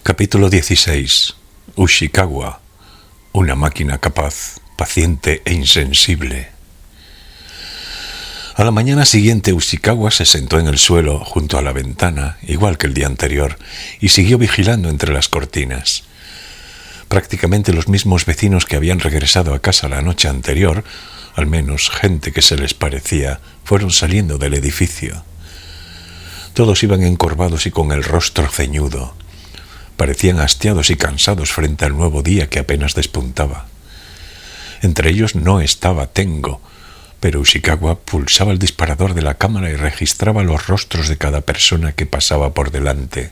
Capítulo 16. Ushikawa, una máquina capaz, paciente e insensible. A la mañana siguiente, Ushikawa se sentó en el suelo junto a la ventana, igual que el día anterior, y siguió vigilando entre las cortinas. Prácticamente los mismos vecinos que habían regresado a casa la noche anterior, al menos gente que se les parecía, fueron saliendo del edificio. Todos iban encorvados y con el rostro ceñudo. Parecían hastiados y cansados frente al nuevo día que apenas despuntaba. Entre ellos no estaba Tengo, pero Ushikawa pulsaba el disparador de la cámara y registraba los rostros de cada persona que pasaba por delante.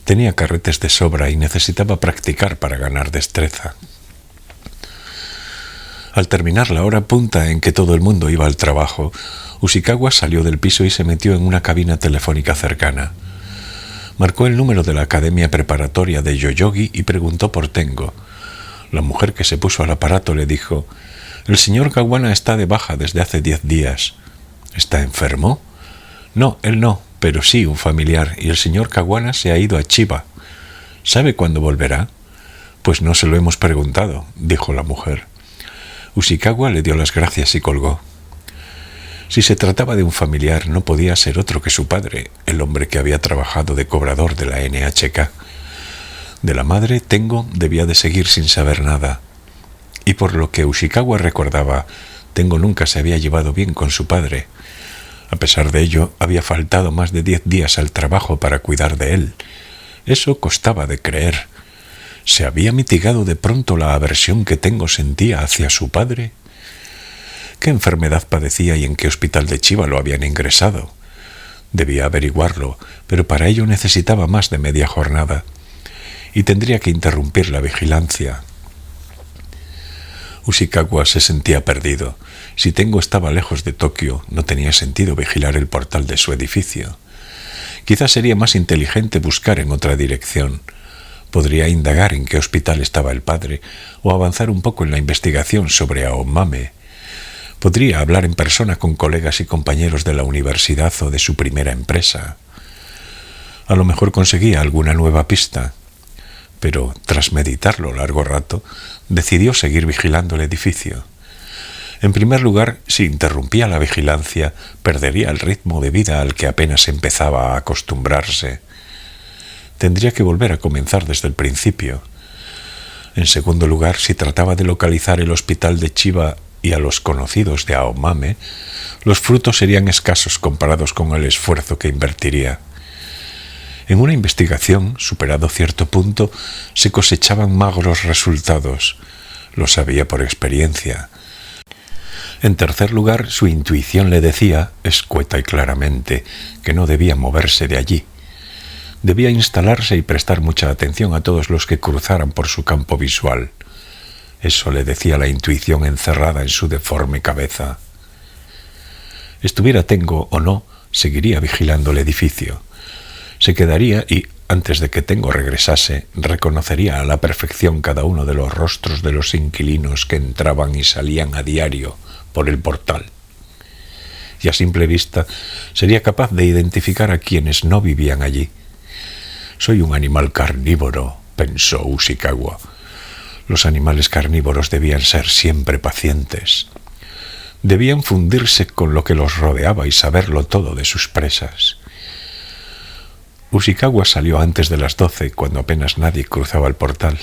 Tenía carretes de sobra y necesitaba practicar para ganar destreza. Al terminar la hora punta en que todo el mundo iba al trabajo, Ushikawa salió del piso y se metió en una cabina telefónica cercana. Marcó el número de la academia preparatoria de Yoyogi y preguntó por Tengo. La mujer que se puso al aparato le dijo: «El señor Kawana está de baja desde hace 10 días». «¿Está enfermo?» «No, él no, pero sí un familiar, y el señor Kawana se ha ido a Chiba». «¿Sabe cuándo volverá?» «Pues no se lo hemos preguntado», dijo la mujer. Ushikawa le dio las gracias y colgó. Si se trataba de un familiar, no podía ser otro que su padre, el hombre que había trabajado de cobrador de la NHK. De la madre, Tengo debía de seguir sin saber nada. Y por lo que Ushikawa recordaba, Tengo nunca se había llevado bien con su padre. A pesar de ello, había faltado más de 10 días al trabajo para cuidar de él. Eso costaba de creer. ¿Se había mitigado de pronto la aversión que Tengo sentía hacia su padre? ¿Qué enfermedad padecía y en qué hospital de Chiba lo habían ingresado? Debía averiguarlo, pero para ello necesitaba más de media jornada. Y tendría que interrumpir la vigilancia. Ushikawa se sentía perdido. Si Tengo estaba lejos de Tokio, no tenía sentido vigilar el portal de su edificio. Quizás sería más inteligente buscar en otra dirección. Podría indagar en qué hospital estaba el padre o avanzar un poco en la investigación sobre Aomame. Podría hablar en persona con colegas y compañeros de la universidad o de su primera empresa. A lo mejor conseguía alguna nueva pista. Pero, tras meditarlo largo rato, decidió seguir vigilando el edificio. En primer lugar, si interrumpía la vigilancia, perdería el ritmo de vida al que apenas empezaba a acostumbrarse. Tendría que volver a comenzar desde el principio. En segundo lugar, si trataba de localizar el hospital de Chiba y a los conocidos de Aomame, los frutos serían escasos comparados con el esfuerzo que invertiría. En una investigación, superado cierto punto, se cosechaban magros resultados. Lo sabía por experiencia. En tercer lugar, su intuición le decía, escueta y claramente, que no debía moverse de allí. Debía instalarse y prestar mucha atención a todos los que cruzaran por su campo visual. Eso le decía la intuición encerrada en su deforme cabeza. Estuviera Tengo o no, seguiría vigilando el edificio. Se quedaría y, antes de que Tengo regresase, reconocería a la perfección cada uno de los rostros de los inquilinos que entraban y salían a diario por el portal. Y a simple vista sería capaz de identificar a quienes no vivían allí. «Soy un animal carnívoro», pensó Ushikawa. Los animales carnívoros debían ser siempre pacientes. Debían fundirse con lo que los rodeaba y saberlo todo de sus presas. Ushikawa salió antes de las 12, cuando apenas nadie cruzaba el portal.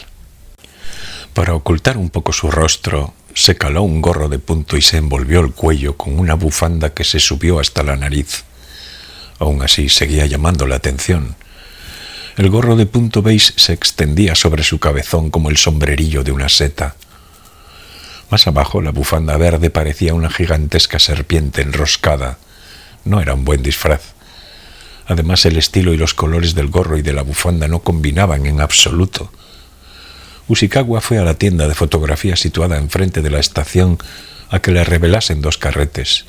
Para ocultar un poco su rostro, se caló un gorro de punto y se envolvió el cuello con una bufanda que se subió hasta la nariz. Aún así, seguía llamando la atención. El gorro de punto beige se extendía sobre su cabezón como el sombrerillo de una seta. Más abajo, la bufanda verde parecía una gigantesca serpiente enroscada. No era un buen disfraz. Además, el estilo y los colores del gorro y de la bufanda no combinaban en absoluto. Ushikawa fue a la tienda de fotografía situada enfrente de la estación a que le revelasen 2 carretes.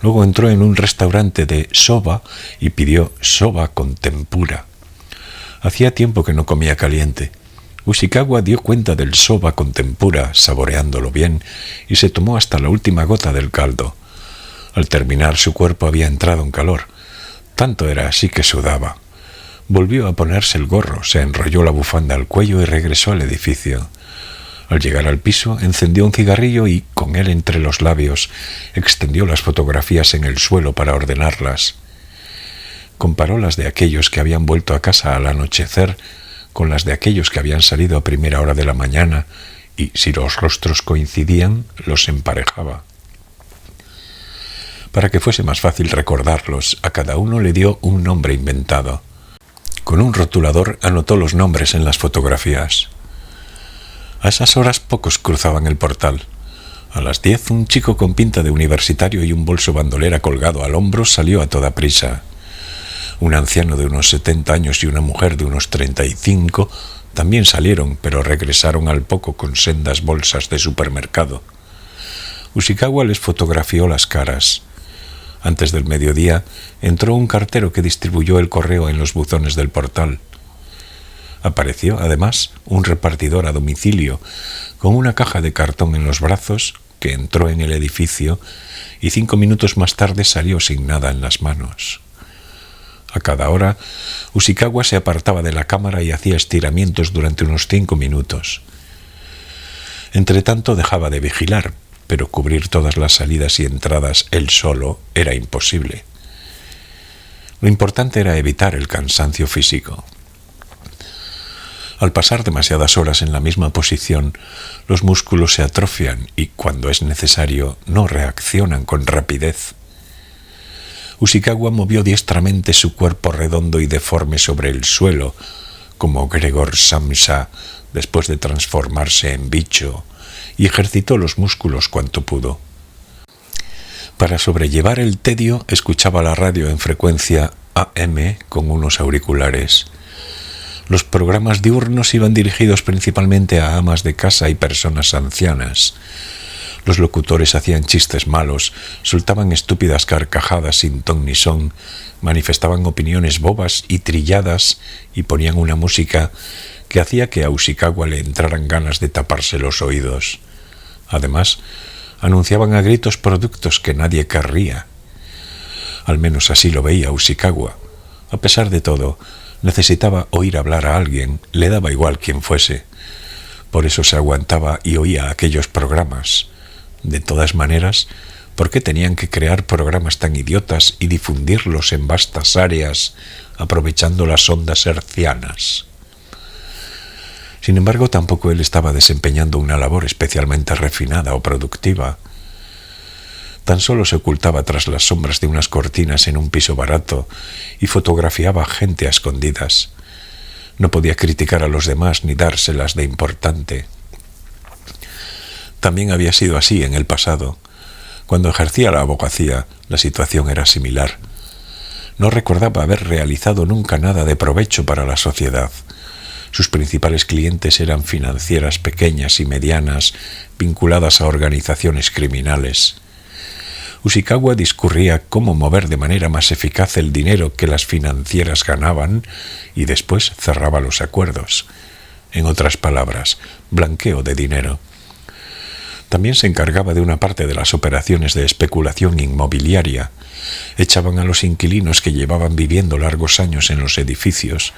Luego entró en un restaurante de soba y pidió soba con tempura. Hacía tiempo que no comía caliente. Ushikawa dio cuenta del soba con tempura, saboreándolo bien, y se tomó hasta la última gota del caldo. Al terminar, su cuerpo había entrado en calor. Tanto era así que sudaba. Volvió a ponerse el gorro, se enrolló la bufanda al cuello y regresó al edificio. Al llegar al piso, encendió un cigarrillo y, con él entre los labios, extendió las fotografías en el suelo para ordenarlas. Comparó las de aquellos que habían vuelto a casa al anochecer con las de aquellos que habían salido a primera hora de la mañana y, si los rostros coincidían, los emparejaba. Para que fuese más fácil recordarlos, a cada uno le dio un nombre inventado. Con un rotulador anotó los nombres en las fotografías. A esas horas pocos cruzaban el portal. A las 10, un chico con pinta de universitario y un bolso bandolera colgado al hombro salió a toda prisa. Un anciano de unos 70 años y una mujer de unos 35 también salieron, pero regresaron al poco con sendas bolsas de supermercado. Ushikawa les fotografió las caras. Antes del mediodía entró un cartero que distribuyó el correo en los buzones del portal. Apareció, además, un repartidor a domicilio con una caja de cartón en los brazos que entró en el edificio y 5 minutos más tarde salió sin nada en las manos. A cada hora, Ushikawa se apartaba de la cámara y hacía estiramientos durante unos 5 minutos. Entretanto dejaba de vigilar, pero cubrir todas las salidas y entradas él solo era imposible. Lo importante era evitar el cansancio físico. Al pasar demasiadas horas en la misma posición, los músculos se atrofian y, cuando es necesario, no reaccionan con rapidez. Ushikawa movió diestramente su cuerpo redondo y deforme sobre el suelo, como Gregor Samsa después de transformarse en bicho, y ejercitó los músculos cuanto pudo. Para sobrellevar el tedio, escuchaba la radio en frecuencia AM con unos auriculares. Los programas diurnos iban dirigidos principalmente a amas de casa y personas ancianas. Los locutores hacían chistes malos, soltaban estúpidas carcajadas sin ton ni son, manifestaban opiniones bobas y trilladas y ponían una música que hacía que a Ushikawa le entraran ganas de taparse los oídos. Además, anunciaban a gritos productos que nadie querría. Al menos así lo veía Ushikawa. A pesar de todo, necesitaba oír hablar a alguien, le daba igual quién fuese. Por eso se aguantaba y oía aquellos programas. De todas maneras, ¿por qué tenían que crear programas tan idiotas y difundirlos en vastas áreas, aprovechando las ondas hertzianas? Sin embargo, tampoco él estaba desempeñando una labor especialmente refinada o productiva. Tan solo se ocultaba tras las sombras de unas cortinas en un piso barato y fotografiaba gente a escondidas. No podía criticar a los demás ni dárselas de importante. También había sido así en el pasado. Cuando ejercía la abogacía, la situación era similar. No recordaba haber realizado nunca nada de provecho para la sociedad. Sus principales clientes eran financieras pequeñas y medianas, vinculadas a organizaciones criminales. Ushikawa discurría cómo mover de manera más eficaz el dinero que las financieras ganaban y después cerraba los acuerdos. En otras palabras, blanqueo de dinero. También se encargaba de una parte de las operaciones de especulación inmobiliaria. Echaban a los inquilinos que llevaban viviendo largos años en los edificios,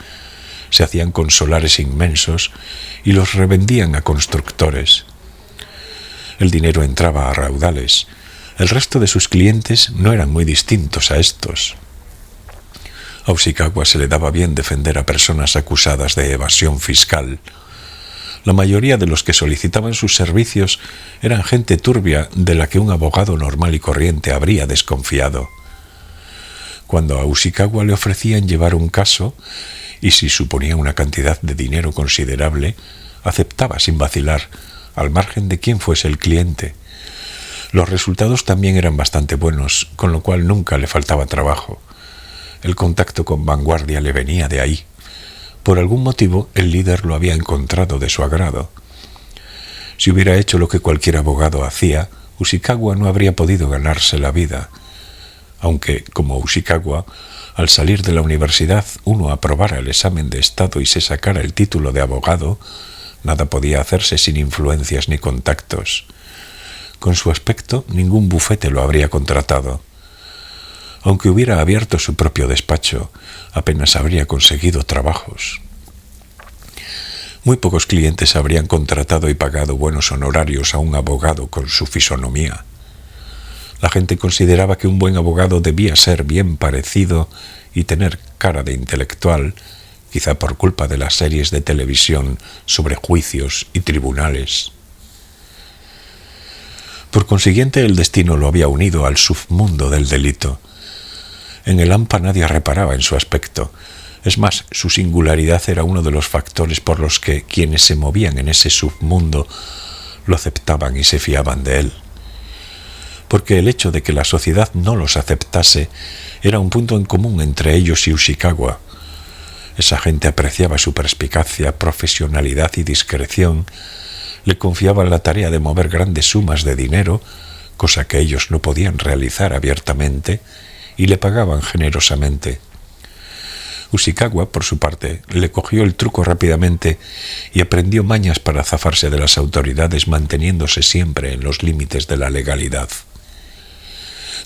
se hacían con solares inmensos y los revendían a constructores. El dinero entraba a raudales. El resto de sus clientes no eran muy distintos a estos. A Ushikawa se le daba bien defender a personas acusadas de evasión fiscal. La mayoría de los que solicitaban sus servicios eran gente turbia de la que un abogado normal y corriente habría desconfiado. Cuando a Ushikawa le ofrecían llevar un caso, y si suponía una cantidad de dinero considerable, aceptaba sin vacilar, al margen de quién fuese el cliente. Los resultados también eran bastante buenos, con lo cual nunca le faltaba trabajo. El contacto con Vanguardia le venía de ahí. Por algún motivo, el líder lo había encontrado de su agrado. Si hubiera hecho lo que cualquier abogado hacía, Ushikawa no habría podido ganarse la vida. Aunque, como Ushikawa, al salir de la universidad uno aprobara el examen de estado y se sacara el título de abogado, nada podía hacerse sin influencias ni contactos. Con su aspecto, ningún bufete lo habría contratado. Aunque hubiera abierto su propio despacho, apenas habría conseguido trabajos. Muy pocos clientes habrían contratado y pagado buenos honorarios a un abogado con su fisonomía. La gente consideraba que un buen abogado debía ser bien parecido y tener cara de intelectual, quizá por culpa de las series de televisión sobre juicios y tribunales. Por consiguiente, el destino lo había unido al submundo del delito. En el AMPA nadie reparaba en su aspecto. Es más, su singularidad era uno de los factores por los que quienes se movían en ese submundo lo aceptaban y se fiaban de él. Porque el hecho de que la sociedad no los aceptase era un punto en común entre ellos y Ushikawa. Esa gente apreciaba su perspicacia, profesionalidad y discreción, le confiaban la tarea de mover grandes sumas de dinero, cosa que ellos no podían realizar abiertamente, y le pagaban generosamente. Ushikawa, por su parte, le cogió el truco rápidamente y aprendió mañas para zafarse de las autoridades, manteniéndose siempre en los límites de la legalidad.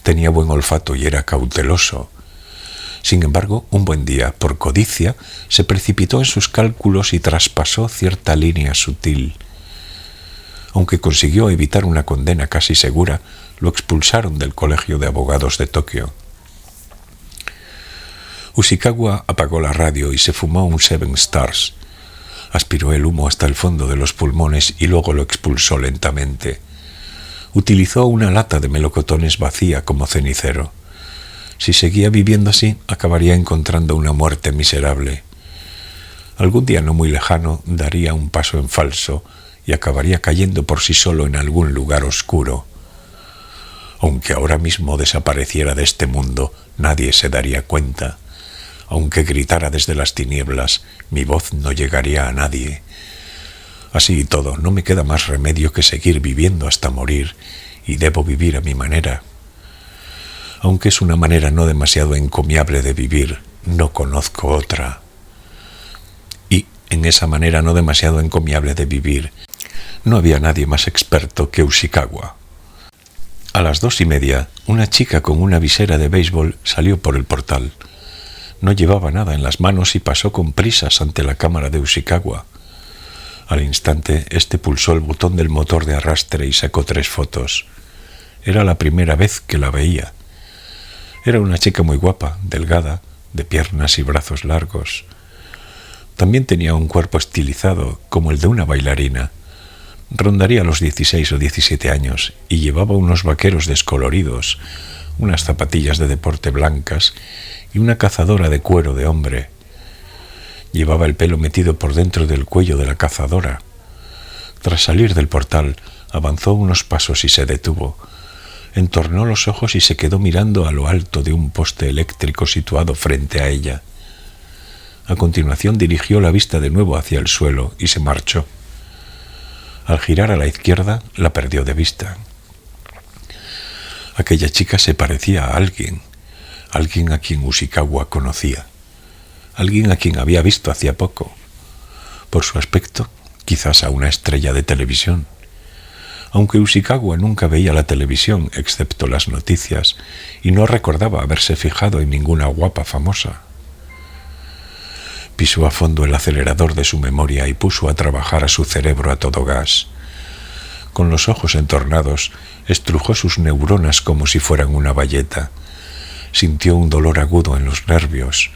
Tenía buen olfato y era cauteloso. Sin embargo, un buen día, por codicia, se precipitó en sus cálculos y traspasó cierta línea sutil. Aunque consiguió evitar una condena casi segura, lo expulsaron del Colegio de Abogados de Tokio. Ushikawa apagó la radio y se fumó un Seven Stars. Aspiró el humo hasta el fondo de los pulmones y luego lo expulsó lentamente. Utilizó una lata de melocotones vacía como cenicero. Si seguía viviendo así, acabaría encontrando una muerte miserable. Algún día no muy lejano daría un paso en falso y acabaría cayendo por sí solo en algún lugar oscuro. Aunque ahora mismo desapareciera de este mundo, nadie se daría cuenta. Aunque gritara desde las tinieblas, mi voz no llegaría a nadie. Así y todo, no me queda más remedio que seguir viviendo hasta morir, y debo vivir a mi manera. Aunque es una manera no demasiado encomiable de vivir, no conozco otra. Y en esa manera no demasiado encomiable de vivir, no había nadie más experto que Ushikawa. A las 2:30, una chica con una visera de béisbol salió por el portal. No llevaba nada en las manos y pasó con prisas ante la cámara de Ushikawa. Al instante, este pulsó el botón del motor de arrastre y sacó 3 fotos. Era la primera vez que la veía. Era una chica muy guapa, delgada, de piernas y brazos largos. También tenía un cuerpo estilizado, como el de una bailarina. Rondaría los 16 o 17 años y llevaba unos vaqueros descoloridos, unas zapatillas de deporte blancas y una cazadora de cuero de hombre. Llevaba el pelo metido por dentro del cuello de la cazadora. Tras salir del portal, avanzó unos pasos y se detuvo. Entornó los ojos y se quedó mirando a lo alto de un poste eléctrico situado frente a ella. A continuación dirigió la vista de nuevo hacia el suelo y se marchó. Al girar a la izquierda, la perdió de vista. Aquella chica se parecía a alguien a quien Ushikawa conocía, alguien a quien había visto hacía poco. Por su aspecto, quizás a una estrella de televisión. Aunque Ushikawa nunca veía la televisión excepto las noticias y no recordaba haberse fijado en ninguna guapa famosa. Pisó a fondo el acelerador de su memoria y puso a trabajar a su cerebro a todo gas. Con los ojos entornados, estrujó sus neuronas como si fueran una bayeta. Sintió un dolor agudo en los nervios.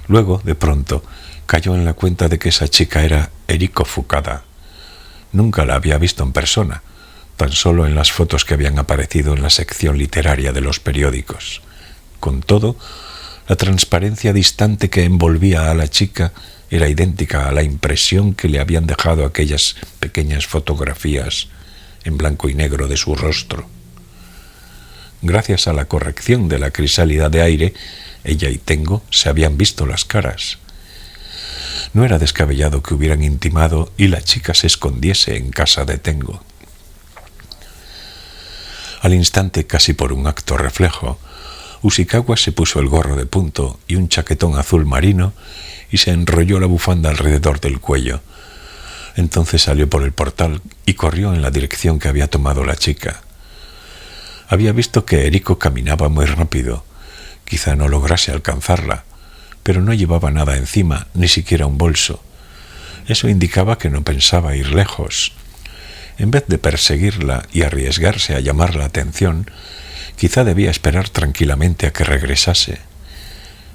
Luego, de pronto, cayó en la cuenta de que esa chica era Eriko Fukada. Nunca la había visto en persona, tan solo en las fotos que habían aparecido en la sección literaria de los periódicos. Con todo, la transparencia distante que envolvía a la chica era idéntica a la impresión que le habían dejado aquellas pequeñas fotografías en blanco y negro de su rostro. Gracias a la corrección de la crisálida de aire, ella y Tengo se habían visto las caras. No era descabellado que hubieran intimado y la chica se escondiese en casa de Tengo. Al instante, casi por un acto reflejo, Ushikawa se puso el gorro de punto y un chaquetón azul marino y se enrolló la bufanda alrededor del cuello. Entonces salió por el portal y corrió en la dirección que había tomado la chica. Había visto que Eriko caminaba muy rápido Quizá no lograse alcanzarla, pero no llevaba nada encima, ni siquiera un bolso. Eso indicaba que no pensaba ir lejos. En vez de perseguirla y arriesgarse a llamar la atención, quizá debía esperar tranquilamente a que regresase.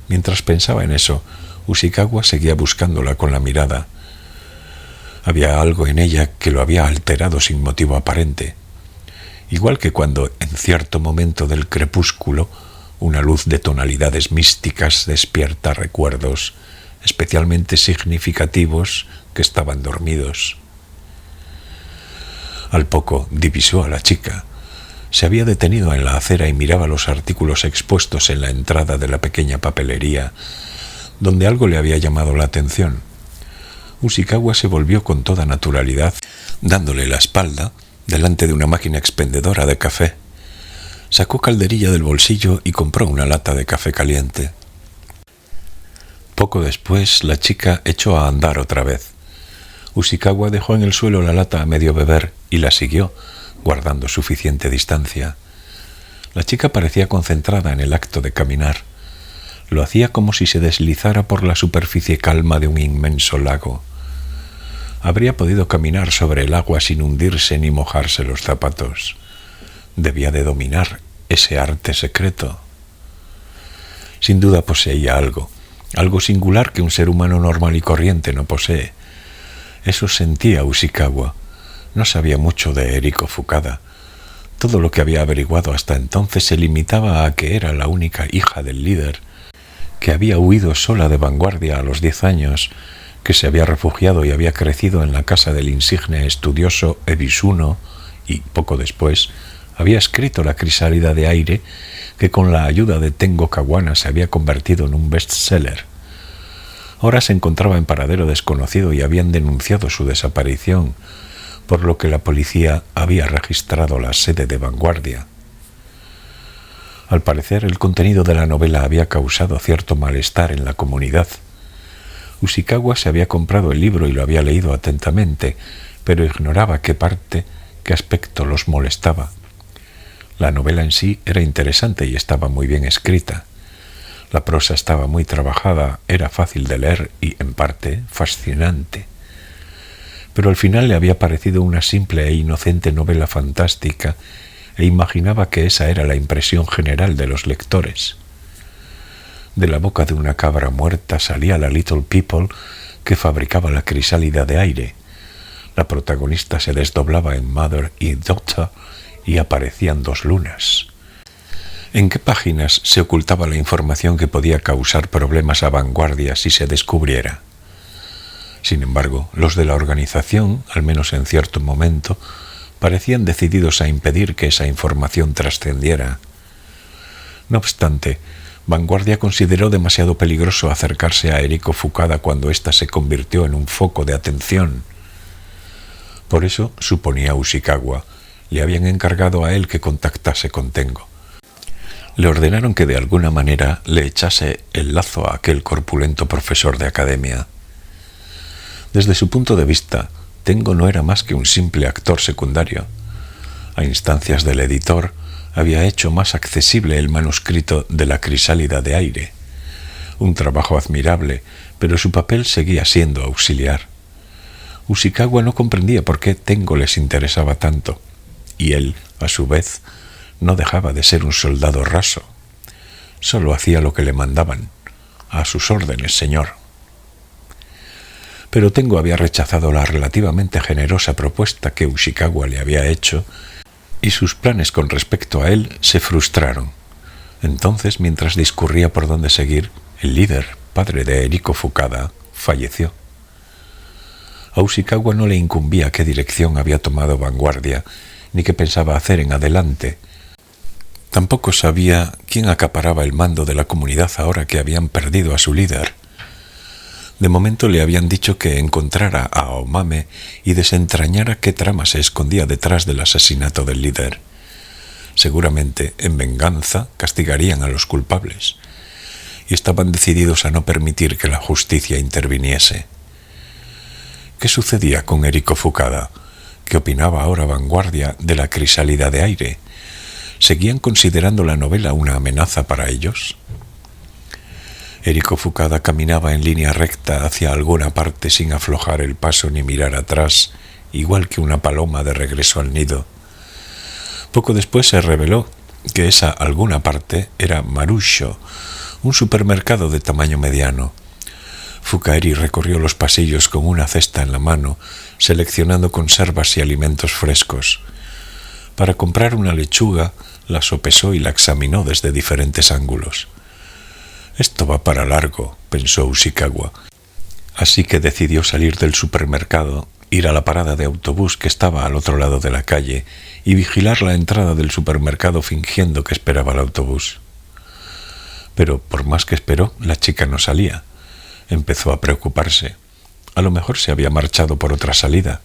Mientras pensaba en eso, Ushikawa seguía buscándola con la mirada. Había algo en ella que lo había alterado sin motivo aparente. Igual que cuando, en cierto momento del crepúsculo, una luz de tonalidades místicas despierta recuerdos, especialmente significativos, que estaban dormidos. Al poco divisó a la chica. Se había detenido en la acera y miraba los artículos expuestos en la entrada de la pequeña papelería, donde algo le había llamado la atención. Ushikawa se volvió con toda naturalidad, dándole la espalda, delante de una máquina expendedora de café. Sacó calderilla del bolsillo y compró una lata de café caliente. Poco después, la chica echó a andar otra vez. Ushikawa dejó en el suelo la lata a medio beber y la siguió, guardando suficiente distancia. La chica parecía concentrada en el acto de caminar. Lo hacía como si se deslizara por la superficie calma de un inmenso lago. Habría podido caminar sobre el agua sin hundirse ni mojarse los zapatos. Debía de dominar ese arte secreto. Sin duda poseía algo singular que un ser humano normal y corriente no posee. Eso sentía Ushikawa. No sabía mucho de Eriko Fukada. Todo lo que había averiguado hasta entonces se limitaba a que era la única hija del líder, que había huido sola de Vanguardia a los 10 años, que se había refugiado y había crecido en la casa del insigne estudioso Ebisuno y, poco después, había escrito La crisálida de aire, que con la ayuda de Tengo Kawana se había convertido en un bestseller. Ahora se encontraba en paradero desconocido y habían denunciado su desaparición, por lo que la policía había registrado la sede de Vanguardia. Al parecer, el contenido de la novela había causado cierto malestar en la comunidad. Ushikawa se había comprado el libro y lo había leído atentamente, pero ignoraba qué aspecto los molestaba. La novela en sí era interesante y estaba muy bien escrita. La prosa estaba muy trabajada, era fácil de leer y, en parte, fascinante. Pero al final le había parecido una simple e inocente novela fantástica e imaginaba que esa era la impresión general de los lectores. De la boca de una cabra muerta salía la Little People que fabricaba la crisálida de aire. La protagonista se desdoblaba en Mother y Daughter y aparecían 2 lunas. ¿En qué páginas se ocultaba la información que podía causar problemas a Vanguardia si se descubriera? Sin embargo, los de la organización, al menos en cierto momento, parecían decididos a impedir que esa información trascendiera. No obstante, Vanguardia consideró demasiado peligroso acercarse a Eriko Fukada cuando ésta se convirtió en un foco de atención. Por eso, suponía Ushikawa, le habían encargado a él que contactase con Tengo. Le ordenaron que de alguna manera le echase el lazo a aquel corpulento profesor de academia. Desde su punto de vista, Tengo no era más que un simple actor secundario. A instancias del editor, había hecho más accesible el manuscrito de La crisálida de aire. Un trabajo admirable, pero su papel seguía siendo auxiliar. Ushikawa no comprendía por qué Tengo les interesaba tanto, y él, a su vez, no dejaba de ser un soldado raso. Solo hacía lo que le mandaban. A sus órdenes, señor. Pero Tengo había rechazado la relativamente generosa propuesta que Ushikawa le había hecho y sus planes con respecto a él se frustraron. Entonces, mientras discurría por dónde seguir, el líder, padre de Eriko Fukada, falleció. A Ushikawa no le incumbía qué dirección había tomado Vanguardia, ni qué pensaba hacer en adelante. Tampoco sabía quién acaparaba el mando de la comunidad ahora que habían perdido a su líder. De momento le habían dicho que encontrara a Aomame y desentrañara qué trama se escondía detrás del asesinato del líder. Seguramente, en venganza, castigarían a los culpables, y estaban decididos a no permitir que la justicia interviniese. ¿Qué sucedía con Eriko Fukada? ¿Qué opinaba ahora Vanguardia de La crisálida de aire? ¿Seguían considerando la novela una amenaza para ellos? Eriko Fukada caminaba en línea recta hacia alguna parte sin aflojar el paso ni mirar atrás, igual que una paloma de regreso al nido. Poco después se reveló que esa alguna parte era Marusho, un supermercado de tamaño mediano. Fukaeri recorrió los pasillos con una cesta en la mano, seleccionando conservas y alimentos frescos. Para comprar una lechuga, la sopesó y la examinó desde diferentes ángulos. «Esto va para largo», pensó Ushikawa. Así que decidió salir del supermercado, ir a la parada de autobús que estaba al otro lado de la calle y vigilar la entrada del supermercado fingiendo que esperaba el autobús. Pero por más que esperó, la chica no salía. Empezó a preocuparse. A lo mejor se había marchado por otra salida.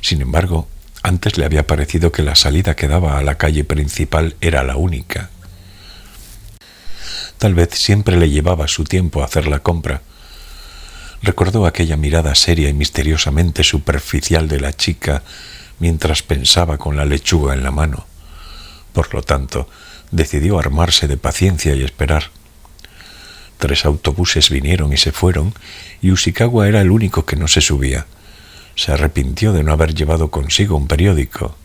Sin embargo, antes le había parecido que la salida que daba a la calle principal era la única. Tal vez siempre le llevaba su tiempo hacer la compra. Recordó aquella mirada seria y misteriosamente superficial de la chica mientras pensaba con la lechuga en la mano. Por lo tanto, decidió armarse de paciencia y esperar. 3 autobuses vinieron y se fueron, y Ushikawa era el único que no se subía. Se arrepintió de no haber llevado consigo un periódico.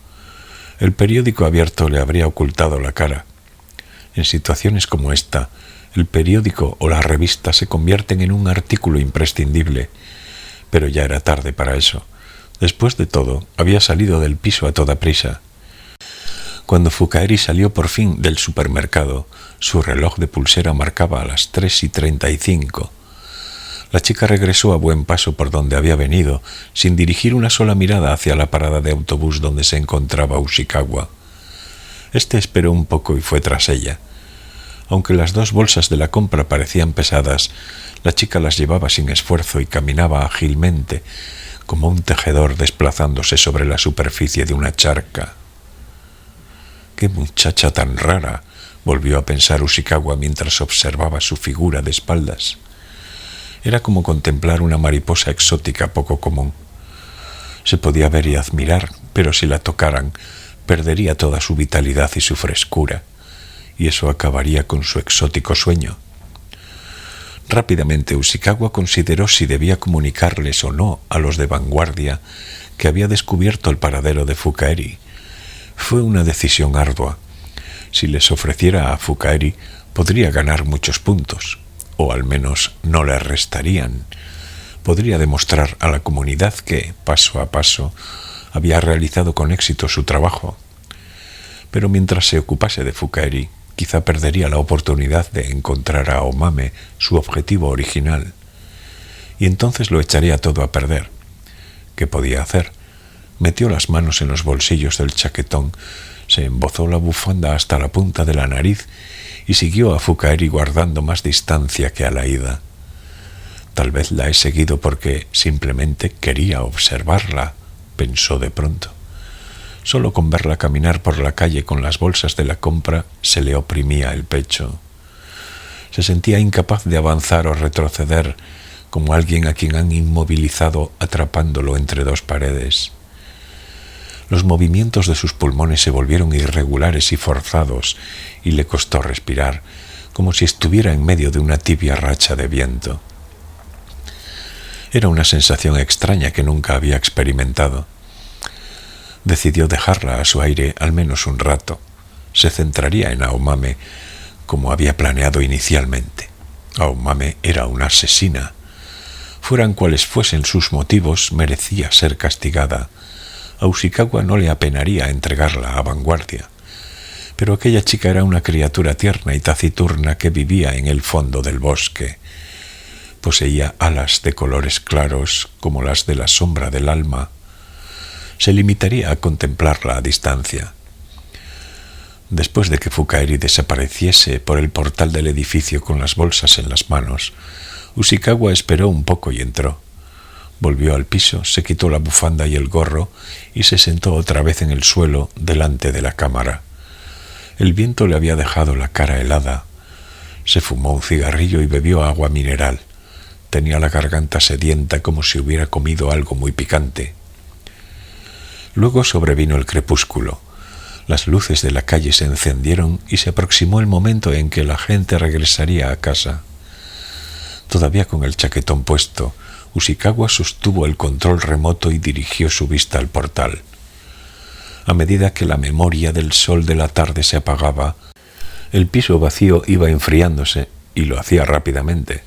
El periódico abierto le habría ocultado la cara. En situaciones como esta, el periódico o la revista se convierten en un artículo imprescindible, pero ya era tarde para eso. Después de todo, había salido del piso a toda prisa. Cuando Fukaeri salió por fin del supermercado, su reloj de pulsera marcaba a las 3:35. La chica regresó a buen paso por donde había venido, sin dirigir una sola mirada hacia la parada de autobús donde se encontraba Ushikawa. Este esperó un poco y fue tras ella. Aunque las 2 bolsas de la compra parecían pesadas, la chica las llevaba sin esfuerzo y caminaba ágilmente, como un tejedor desplazándose sobre la superficie de una charca. «¡Qué muchacha tan rara!», volvió a pensar Ushikawa mientras observaba su figura de espaldas. Era como contemplar una mariposa exótica poco común. Se podía ver y admirar, pero si la tocaran, perdería toda su vitalidad y su frescura, y eso acabaría con su exótico sueño. Rápidamente Ushikawa consideró si debía comunicarles o no a los de vanguardia que había descubierto el paradero de Fukaeri. Fue una decisión ardua. Si les ofreciera a Fukaeri, podría ganar muchos puntos, o al menos no le restarían. Podría demostrar a la comunidad que, paso a paso, había realizado con éxito su trabajo. Pero mientras se ocupase de Fukaeri, quizá perdería la oportunidad de encontrar a Omame, su objetivo original. Y entonces lo echaría todo a perder. ¿Qué podía hacer? Metió las manos en los bolsillos del chaquetón, se embozó la bufanda hasta la punta de la nariz y siguió a Fukaeri guardando más distancia que a la ida. Tal vez la he seguido porque simplemente quería observarla, pensó de pronto. Solo con verla caminar por la calle con las bolsas de la compra se le oprimía el pecho. Se sentía incapaz de avanzar o retroceder, como alguien a quien han inmovilizado atrapándolo entre 2 paredes. Los movimientos de sus pulmones se volvieron irregulares y forzados, y le costó respirar, como si estuviera en medio de una tibia racha de viento. Era una sensación extraña que nunca había experimentado. Decidió dejarla a su aire al menos un rato. Se centraría en Aomame, como había planeado inicialmente. Aomame era una asesina. Fueran cuales fuesen sus motivos, merecía ser castigada. A Ushikawa no le apenaría entregarla a vanguardia. Pero aquella chica era una criatura tierna y taciturna que vivía en el fondo del bosque. Poseía alas de colores claros como las de la sombra del alma. Se limitaría a contemplarla a distancia. Después de que Fukaeri desapareciese por el portal del edificio con las bolsas en las manos, Ushikawa esperó un poco y entró. Volvió al piso, se quitó la bufanda y el gorro y se sentó otra vez en el suelo delante de la cámara. El viento le había dejado la cara helada. Se fumó un cigarrillo y bebió agua mineral. Tenía la garganta sedienta como si hubiera comido algo muy picante. Luego sobrevino el crepúsculo. Las luces de la calle se encendieron y se aproximó el momento en que la gente regresaría a casa. Todavía con el chaquetón puesto, Ushikawa sostuvo el control remoto y dirigió su vista al portal. A medida que la memoria del sol de la tarde se apagaba, el piso vacío iba enfriándose y lo hacía rápidamente.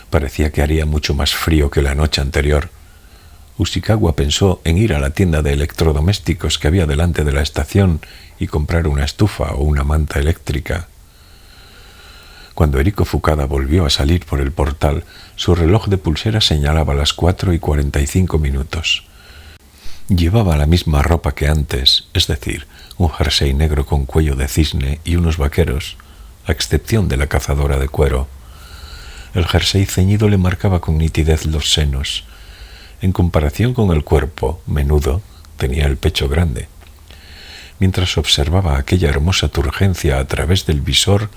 Parecía que haría mucho más frío que la noche anterior. Ushikawa pensó en ir a la tienda de electrodomésticos que había delante de la estación y comprar una estufa o una manta eléctrica. Cuando Eriko Fukada volvió a salir por el portal, su reloj de pulsera señalaba las 4:45. Llevaba la misma ropa que antes, es decir, un jersey negro con cuello de cisne y unos vaqueros, a excepción de la cazadora de cuero. El jersey ceñido le marcaba con nitidez los senos. En comparación con el cuerpo, menudo, tenía el pecho grande. Mientras observaba aquella hermosa turgencia a través del visor,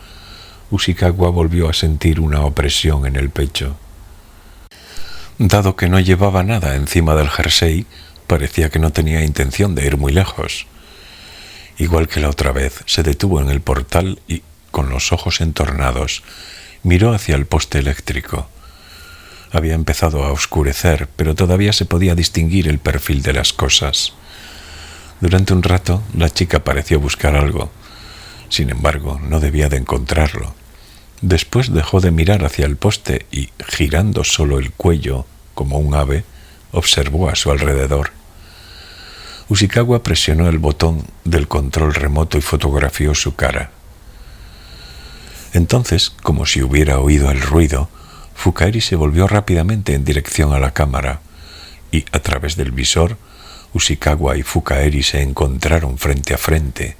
Ushikawa volvió a sentir una opresión en el pecho. Dado que no llevaba nada encima del jersey, parecía que no tenía intención de ir muy lejos. Igual que la otra vez, se detuvo en el portal y, con los ojos entornados, miró hacia el poste eléctrico. Había empezado a oscurecer, pero todavía se podía distinguir el perfil de las cosas. Durante un rato, la chica pareció buscar algo. Sin embargo, no debía de encontrarlo. Después dejó de mirar hacia el poste y, girando solo el cuello, como un ave, observó a su alrededor. Ushikawa presionó el botón del control remoto y fotografió su cara. Entonces, como si hubiera oído el ruido, Fukaeri se volvió rápidamente en dirección a la cámara y, a través del visor, Ushikawa y Fukaeri se encontraron frente a frente.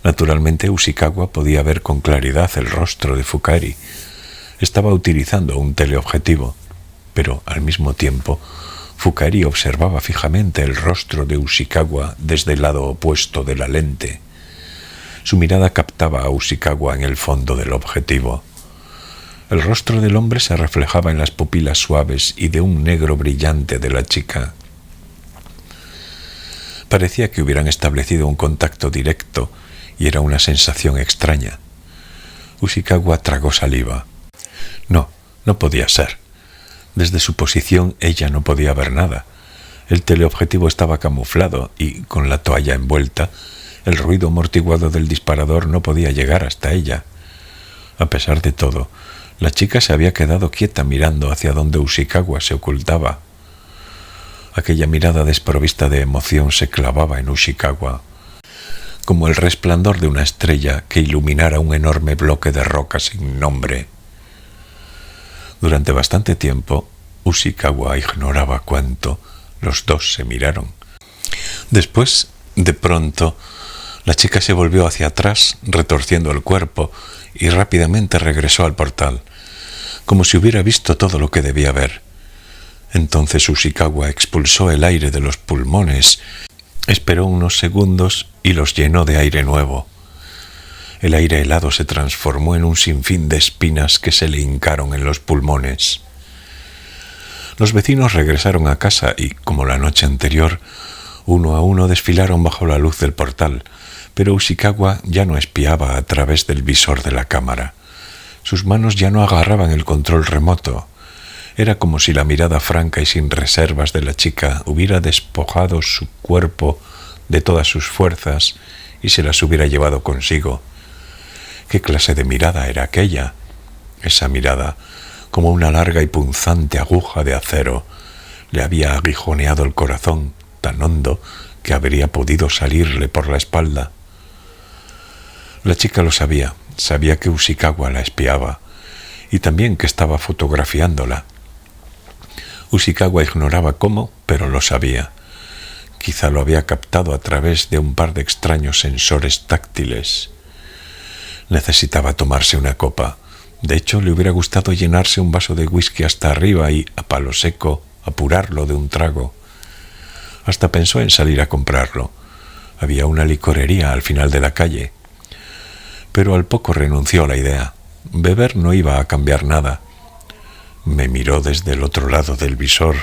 Naturalmente, Ushikawa podía ver con claridad el rostro de Fukaeri. Estaba utilizando un teleobjetivo, pero al mismo tiempo, Fukaeri observaba fijamente el rostro de Ushikawa desde el lado opuesto de la lente. Su mirada captaba a Ushikawa en el fondo del objetivo. El rostro del hombre se reflejaba en las pupilas suaves y de un negro brillante de la chica. Parecía que hubieran establecido un contacto directo y era una sensación extraña. Ushikawa tragó saliva. No podía ser. Desde su posición ella no podía ver nada. El teleobjetivo estaba camuflado y, con la toalla envuelta, el ruido amortiguado del disparador no podía llegar hasta ella. A pesar de todo, la chica se había quedado quieta mirando hacia donde Ushikawa se ocultaba. Aquella mirada desprovista de emoción se clavaba en Ushikawa, como el resplandor de una estrella que iluminara un enorme bloque de roca sin nombre. Durante bastante tiempo, Ushikawa ignoraba cuánto los dos se miraron. Después, de pronto, la chica se volvió hacia atrás, retorciendo el cuerpo, y rápidamente regresó al portal, como si hubiera visto todo lo que debía ver. Entonces Ushikawa expulsó el aire de los pulmones, esperó unos segundos y los llenó de aire nuevo. El aire helado se transformó en un sinfín de espinas que se le hincaron en los pulmones. Los vecinos regresaron a casa y, como la noche anterior, uno a uno desfilaron bajo la luz del portal, pero Ushikawa ya no espiaba a través del visor de la cámara. Sus manos ya no agarraban el control remoto. Era como si la mirada franca y sin reservas de la chica hubiera despojado su cuerpo de todas sus fuerzas y se las hubiera llevado consigo. ¿Qué clase de mirada era aquella? Esa mirada, como una larga y punzante aguja de acero, le había aguijoneado el corazón tan hondo que habría podido salirle por la espalda. La chica lo sabía que Ushikawa la espiaba y también que estaba fotografiándola. Ushikawa ignoraba cómo, pero lo sabía. Quizá lo había captado a través de un par de extraños sensores táctiles. Necesitaba tomarse una copa. De hecho, le hubiera gustado llenarse un vaso de whisky hasta arriba y, a palo seco, apurarlo de un trago. Hasta pensó en salir a comprarlo. Había una licorería al final de la calle. Pero al poco renunció a la idea. Beber no iba a cambiar nada. Me miró desde el otro lado del visor.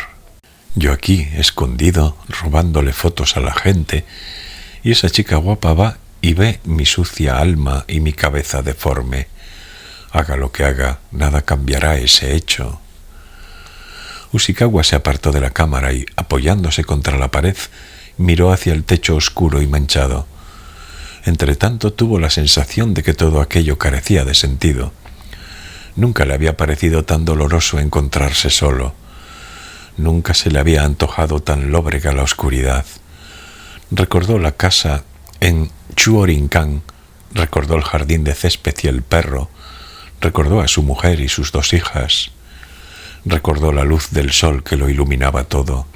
Yo aquí, escondido, robándole fotos a la gente, y esa chica guapa va y ve mi sucia alma y mi cabeza deforme. Haga lo que haga, nada cambiará ese hecho. Ushikawa se apartó de la cámara y, apoyándose contra la pared, miró hacia el techo oscuro y manchado. Entretanto tuvo la sensación de que todo aquello carecía de sentido. Nunca le había parecido tan doloroso encontrarse solo. Nunca se le había antojado tan lóbrega la oscuridad. Recordó la casa en Chuorinkan, recordó el jardín de césped y el perro, recordó a su mujer y sus 2 hijas, recordó la luz del sol que lo iluminaba todo,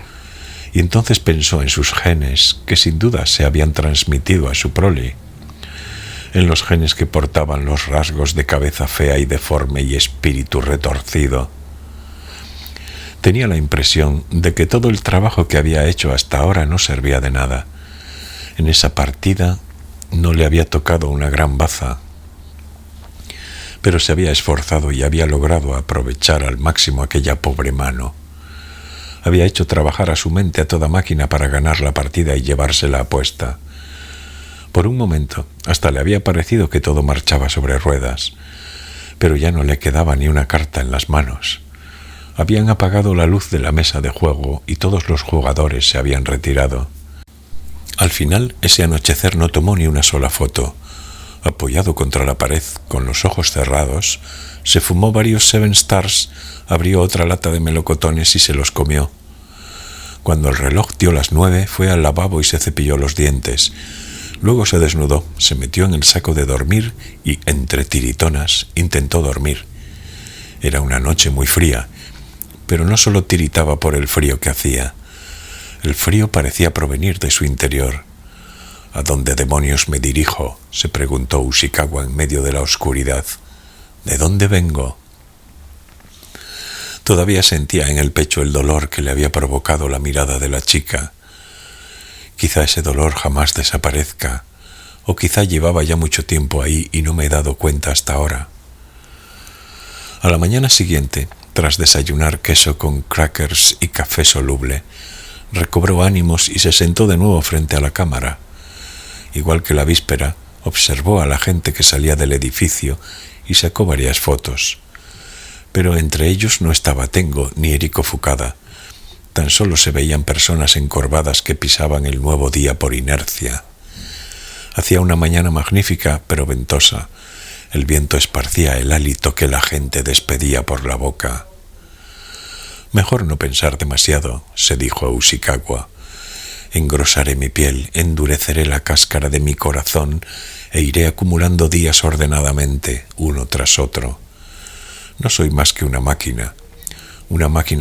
y entonces pensó en sus genes, que sin duda se habían transmitido a su prole, en los genes que portaban los rasgos de cabeza fea y deforme y espíritu retorcido. Tenía la impresión de que todo el trabajo que había hecho hasta ahora no servía de nada. En esa partida no le había tocado una gran baza, pero se había esforzado y había logrado aprovechar al máximo aquella pobre mano. Había hecho trabajar a su mente a toda máquina para ganar la partida y llevársela a puesta. Por un momento hasta le había parecido que todo marchaba sobre ruedas, pero ya no le quedaba ni una carta en las manos. Habían apagado la luz de la mesa de juego y todos los jugadores se habían retirado. Al final, ese anochecer no tomó ni una sola foto. Apoyado contra la pared, con los ojos cerrados, se fumó varios Seven Stars, abrió otra lata de melocotones y se los comió. Cuando el reloj dio las 9, fue al lavabo y se cepilló los dientes. Luego se desnudó, se metió en el saco de dormir y, entre tiritonas, intentó dormir. Era una noche muy fría, pero no solo tiritaba por el frío que hacía. El frío parecía provenir de su interior. ¿A dónde demonios me dirijo?, se preguntó Ushikawa en medio de la oscuridad. ¿De dónde vengo? Todavía sentía en el pecho el dolor que le había provocado la mirada de la chica. Quizá ese dolor jamás desaparezca, o quizá llevaba ya mucho tiempo ahí y no me he dado cuenta hasta ahora. A la mañana siguiente, tras desayunar queso con crackers y café soluble, recobró ánimos y se sentó de nuevo frente a la cámara. Igual que la víspera, observó a la gente que salía del edificio y sacó varias fotos. Pero entre ellos no estaba Tengo ni Eriko Fukada. Tan solo se veían personas encorvadas que pisaban el nuevo día por inercia. Hacía una mañana magnífica, pero ventosa. El viento esparcía el hálito que la gente despedía por la boca. Mejor no pensar demasiado, se dijo a Ushikawa. Engrosaré mi piel, endureceré la cáscara de mi corazón e iré acumulando días ordenadamente, uno tras otro. No soy más que una máquina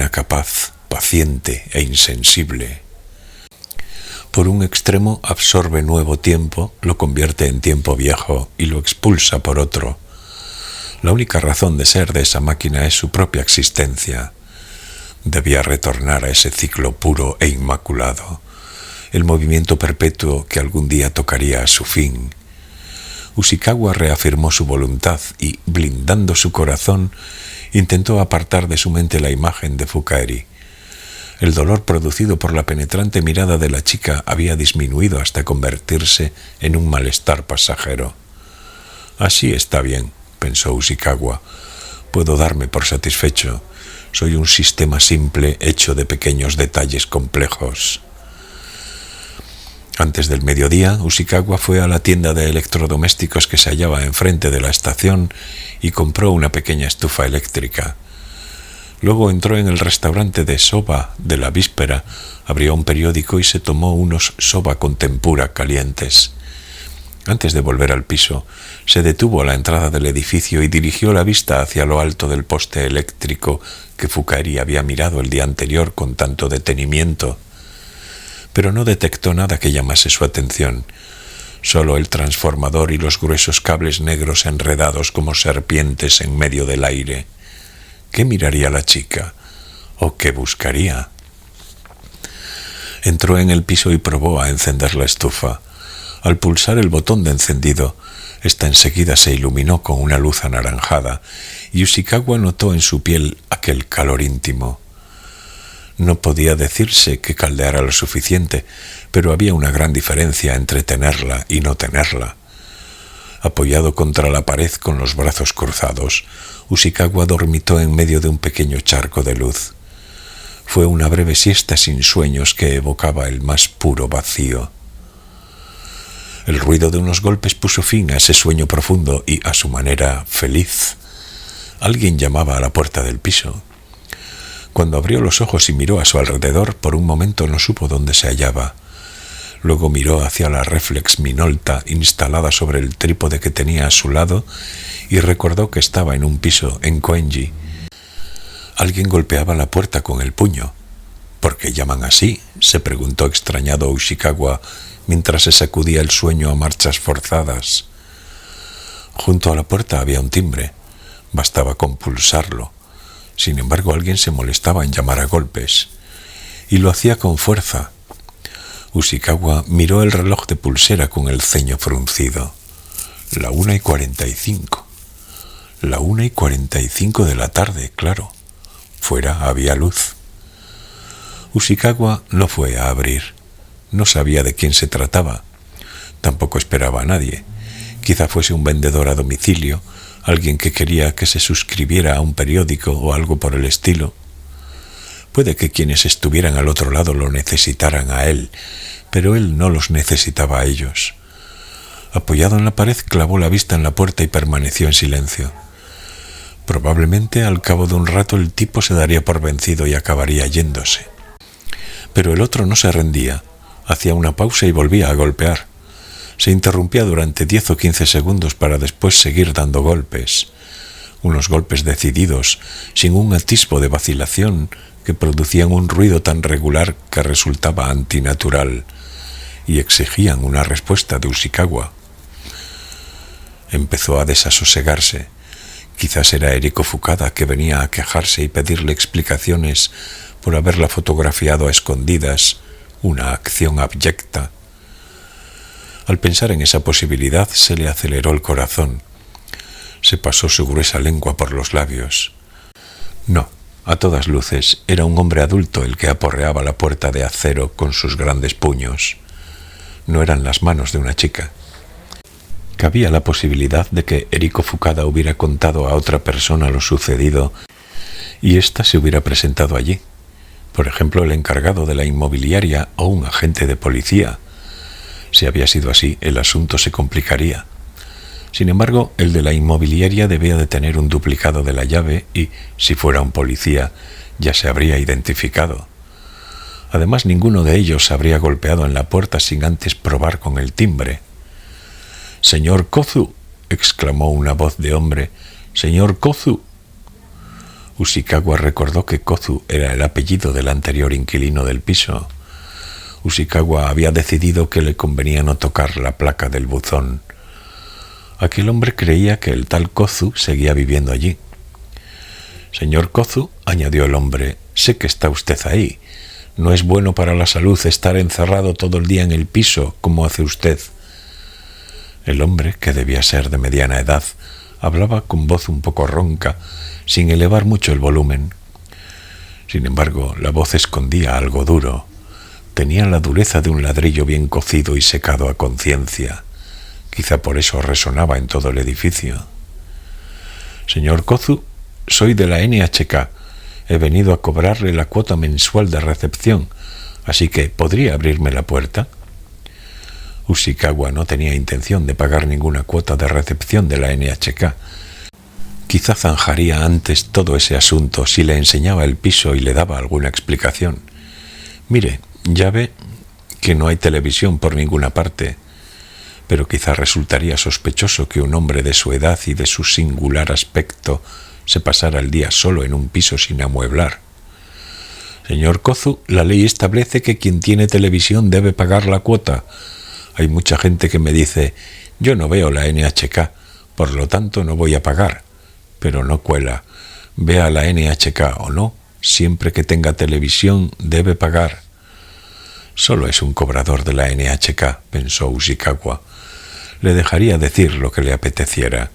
capaz, paciente e insensible. Por un extremo absorbe nuevo tiempo, lo convierte en tiempo viejo y lo expulsa por otro. La única razón de ser de esa máquina es su propia existencia. Debía retornar a ese ciclo puro e inmaculado, el movimiento perpetuo que algún día tocaría a su fin. Ushikawa reafirmó su voluntad y, blindando su corazón, intentó apartar de su mente la imagen de Fukaeri. El dolor producido por la penetrante mirada de la chica había disminuido hasta convertirse en un malestar pasajero. Así está bien, pensó Ushikawa. Puedo darme por satisfecho. Soy un sistema simple hecho de pequeños detalles complejos. Antes del mediodía, Ushikawa fue a la tienda de electrodomésticos que se hallaba enfrente de la estación y compró una pequeña estufa eléctrica. Luego entró en el restaurante de soba de la víspera, abrió un periódico y se tomó unos soba con tempura calientes. Antes de volver al piso, se detuvo a la entrada del edificio y dirigió la vista hacia lo alto del poste eléctrico que Fukaeri había mirado el día anterior con tanto detenimiento. Pero no detectó nada que llamase su atención. Solo el transformador y los gruesos cables negros enredados como serpientes en medio del aire. ¿Qué miraría la chica? ¿O qué buscaría? Entró en el piso y probó a encender la estufa. Al pulsar el botón de encendido, esta enseguida se iluminó con una luz anaranjada y Ushikawa notó en su piel aquel calor íntimo. No podía decirse que caldeara lo suficiente, pero había una gran diferencia entre tenerla y no tenerla. Apoyado contra la pared con los brazos cruzados, Ushikawa dormitó en medio de un pequeño charco de luz. Fue una breve siesta sin sueños que evocaba el más puro vacío. El ruido de unos golpes puso fin a ese sueño profundo y, a su manera, feliz. Alguien llamaba a la puerta del piso. Cuando abrió los ojos y miró a su alrededor, por un momento no supo dónde se hallaba. Luego miró hacia la réflex Minolta instalada sobre el trípode que tenía a su lado y recordó que estaba en un piso en Koenji. Alguien golpeaba la puerta con el puño. ¿Por qué llaman así?, se preguntó extrañado Ushikawa mientras se sacudía el sueño a marchas forzadas. Junto a la puerta había un timbre. Bastaba con pulsarlo. Sin embargo, alguien se molestaba en llamar a golpes. Y lo hacía con fuerza. Ushikawa miró el reloj de pulsera con el ceño fruncido. 1:45. 1:45 de la tarde, claro. Fuera había luz. Ushikawa no fue a abrir. No sabía de quién se trataba. Tampoco esperaba a nadie. Quizá fuese un vendedor a domicilio, alguien que quería que se suscribiera a un periódico o algo por el estilo. Puede que quienes estuvieran al otro lado lo necesitaran a él, pero él no los necesitaba a ellos. Apoyado en la pared, clavó la vista en la puerta y permaneció en silencio. Probablemente al cabo de un rato el tipo se daría por vencido y acabaría yéndose. Pero el otro no se rendía. Hacía una pausa y volvía a golpear. Se interrumpía durante 10 o 15 segundos para después seguir dando golpes. Unos golpes decididos, sin un atisbo de vacilación, que producían un ruido tan regular que resultaba antinatural y exigían una respuesta de Ushikawa. Empezó a desasosegarse. Quizás era Eriko Fukada, que venía a quejarse y pedirle explicaciones por haberla fotografiado a escondidas, una acción abyecta. Al pensar en esa posibilidad se le aceleró el corazón. Se pasó su gruesa lengua por los labios. No, a todas luces era un hombre adulto el que aporreaba la puerta de acero con sus grandes puños. No eran las manos de una chica. Cabía la posibilidad de que Eriko Fukada hubiera contado a otra persona lo sucedido y ésta se hubiera presentado allí. Por ejemplo, el encargado de la inmobiliaria o un agente de policía. Si había sido así, el asunto se complicaría. Sin embargo, el de la inmobiliaria debía de tener un duplicado de la llave y, si fuera un policía, ya se habría identificado. Además, ninguno de ellos habría golpeado en la puerta sin antes probar con el timbre. «¡Señor Kozu!», exclamó una voz de hombre. «¡Señor Kozu!». Ushikawa recordó que Kozu era el apellido del anterior inquilino del piso. Ushikawa había decidido que le convenía no tocar la placa del buzón. Aquel hombre creía que el tal Kozu seguía viviendo allí. «Señor Kozu», añadió el hombre, «sé que está usted ahí. No es bueno para la salud estar encerrado todo el día en el piso como hace usted». El hombre, que debía ser de mediana edad, hablaba con voz un poco ronca, sin elevar mucho el volumen. Sin embargo, la voz escondía algo duro. Tenía la dureza de un ladrillo bien cocido y secado a conciencia. Quizá por eso resonaba en todo el edificio. «Señor Kozu, soy de la NHK. He venido a cobrarle la cuota mensual de recepción, así que ¿podría abrirme la puerta?». Ushikawa no tenía intención de pagar ninguna cuota de recepción de la NHK. Quizá zanjaría antes todo ese asunto si le enseñaba el piso y le daba alguna explicación. «Mire, ya ve que no hay televisión por ninguna parte, pero quizá resultaría sospechoso que un hombre de su edad y de su singular aspecto se pasara el día solo en un piso sin amueblar. Señor Kozu, la ley establece que quien tiene televisión debe pagar la cuota. Hay mucha gente que me dice, yo no veo la NHK, por lo tanto no voy a pagar. Pero no cuela. Vea la NHK o no, siempre que tenga televisión debe pagar». «Solo es un cobrador de la NHK», pensó Ushikawa. Le dejaría decir lo que le apeteciera.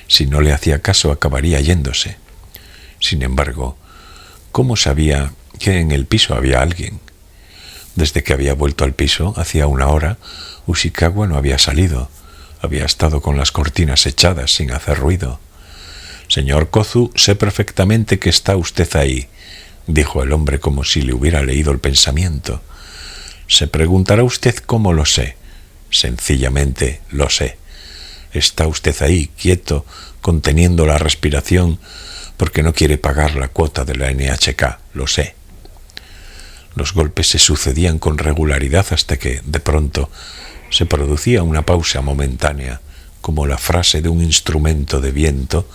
Si no le hacía caso, acabaría yéndose. Sin embargo, ¿cómo sabía que en el piso había alguien? Desde que había vuelto al piso, hacía una hora, Ushikawa no había salido. Había estado con las cortinas echadas sin hacer ruido. «Señor Kozu, sé perfectamente que está usted ahí», dijo el hombre como si le hubiera leído el pensamiento. «Se preguntará usted cómo lo sé. Sencillamente lo sé. Está usted ahí, quieto, conteniendo la respiración, porque no quiere pagar la cuota de la NHK, lo sé». Los golpes se sucedían con regularidad hasta que, de pronto, se producía una pausa momentánea, como la frase de un instrumento de viento,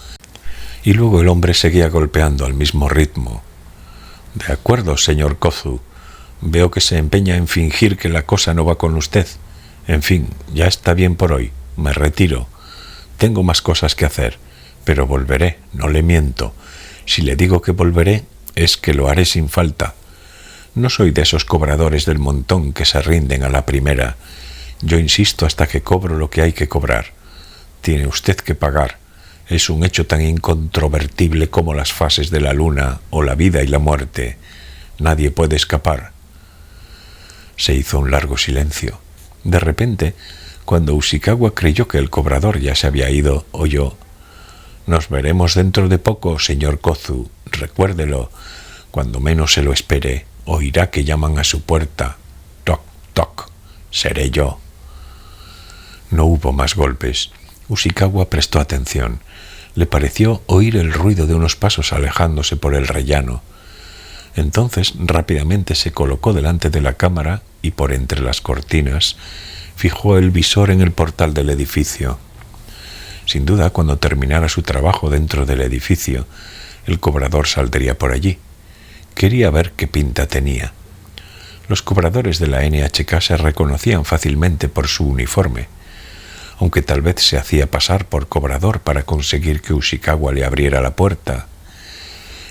y luego el hombre seguía golpeando al mismo ritmo. «De acuerdo, señor Kozu. Veo que se empeña en fingir que la cosa no va con usted. En fin, ya está bien por hoy. Me retiro. Tengo más cosas que hacer, pero volveré, no le miento. Si le digo que volveré, es que lo haré sin falta. No soy de esos cobradores del montón que se rinden a la primera. Yo insisto hasta que cobro lo que hay que cobrar. Tiene usted que pagar. Es un hecho tan incontrovertible como las fases de la luna o la vida y la muerte. Nadie puede escapar». Se hizo un largo silencio. De repente, cuando Ushikawa creyó que el cobrador ya se había ido, oyó: «Nos veremos dentro de poco, señor Kozu. Recuérdelo. Cuando menos se lo espere, oirá que llaman a su puerta. Toc, toc. Seré yo». No hubo más golpes. Ushikawa prestó atención. Le pareció oír el ruido de unos pasos alejándose por el rellano. Entonces rápidamente se colocó delante de la cámara y por entre las cortinas fijó el visor en el portal del edificio. Sin duda, cuando terminara su trabajo dentro del edificio, el cobrador saldría por allí. Quería ver qué pinta tenía. Los cobradores de la NHK se reconocían fácilmente por su uniforme, aunque tal vez se hacía pasar por cobrador para conseguir que Ushikawa le abriera la puerta.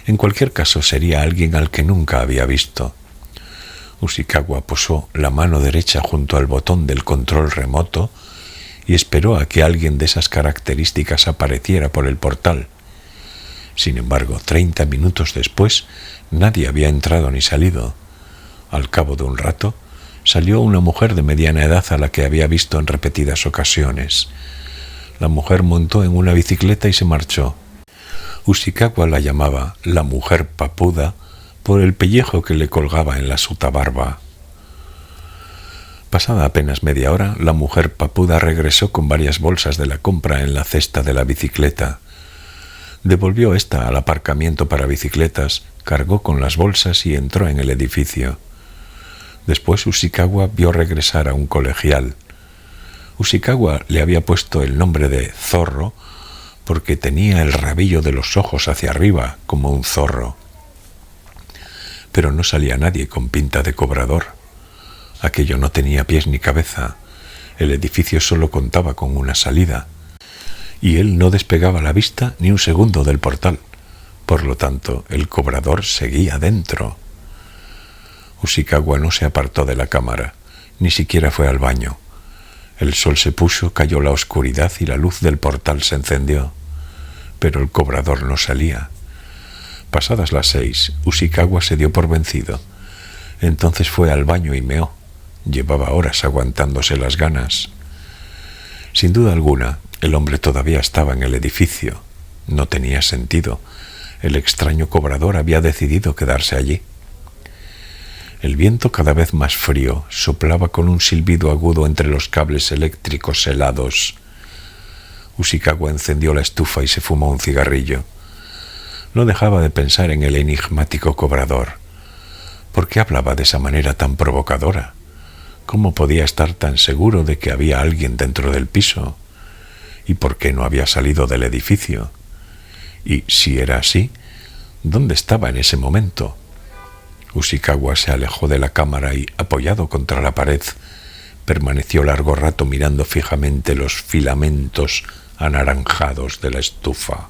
En cualquier caso, sería alguien al que nunca había visto. Ushikawa posó la mano derecha junto al botón del control remoto y esperó a que alguien de esas características apareciera por el portal. Sin embargo, 30 minutos después, nadie había entrado ni salido. Al cabo de un rato, salió una mujer de mediana edad a la que había visto en repetidas ocasiones. La mujer montó en una bicicleta y se marchó. Ushikawa la llamaba la mujer papuda por el pellejo que le colgaba en la sotabarba. Pasada apenas media hora, la mujer papuda regresó con varias bolsas de la compra en la cesta de la bicicleta. Devolvió esta al aparcamiento para bicicletas, cargó con las bolsas y entró en el edificio. Después Ushikawa vio regresar a un colegial. Ushikawa le había puesto el nombre de Zorro porque tenía el rabillo de los ojos hacia arriba como un zorro. Pero no salía nadie con pinta de cobrador. Aquello no tenía pies ni cabeza. El edificio solo contaba con una salida, y él no despegaba la vista ni un segundo del portal. Por lo tanto, el cobrador seguía dentro. Ushikawa no se apartó de la cámara, ni siquiera fue al baño. El sol se puso, cayó la oscuridad y la luz del portal se encendió. Pero el cobrador no salía. Pasadas las 6, Ushikawa se dio por vencido. Entonces fue al baño y meó. Llevaba horas aguantándose las ganas. Sin duda alguna, el hombre todavía estaba en el edificio. No tenía sentido. El extraño cobrador había decidido quedarse allí. El viento, cada vez más frío, soplaba con un silbido agudo entre los cables eléctricos helados. Ushikawa encendió la estufa y se fumó un cigarrillo. No dejaba de pensar en el enigmático cobrador. ¿Por qué hablaba de esa manera tan provocadora? ¿Cómo podía estar tan seguro de que había alguien dentro del piso? ¿Y por qué no había salido del edificio? Y si era así, ¿dónde estaba en ese momento? Ushikawa se alejó de la cámara y, apoyado contra la pared, permaneció largo rato mirando fijamente los filamentos anaranjados de la estufa.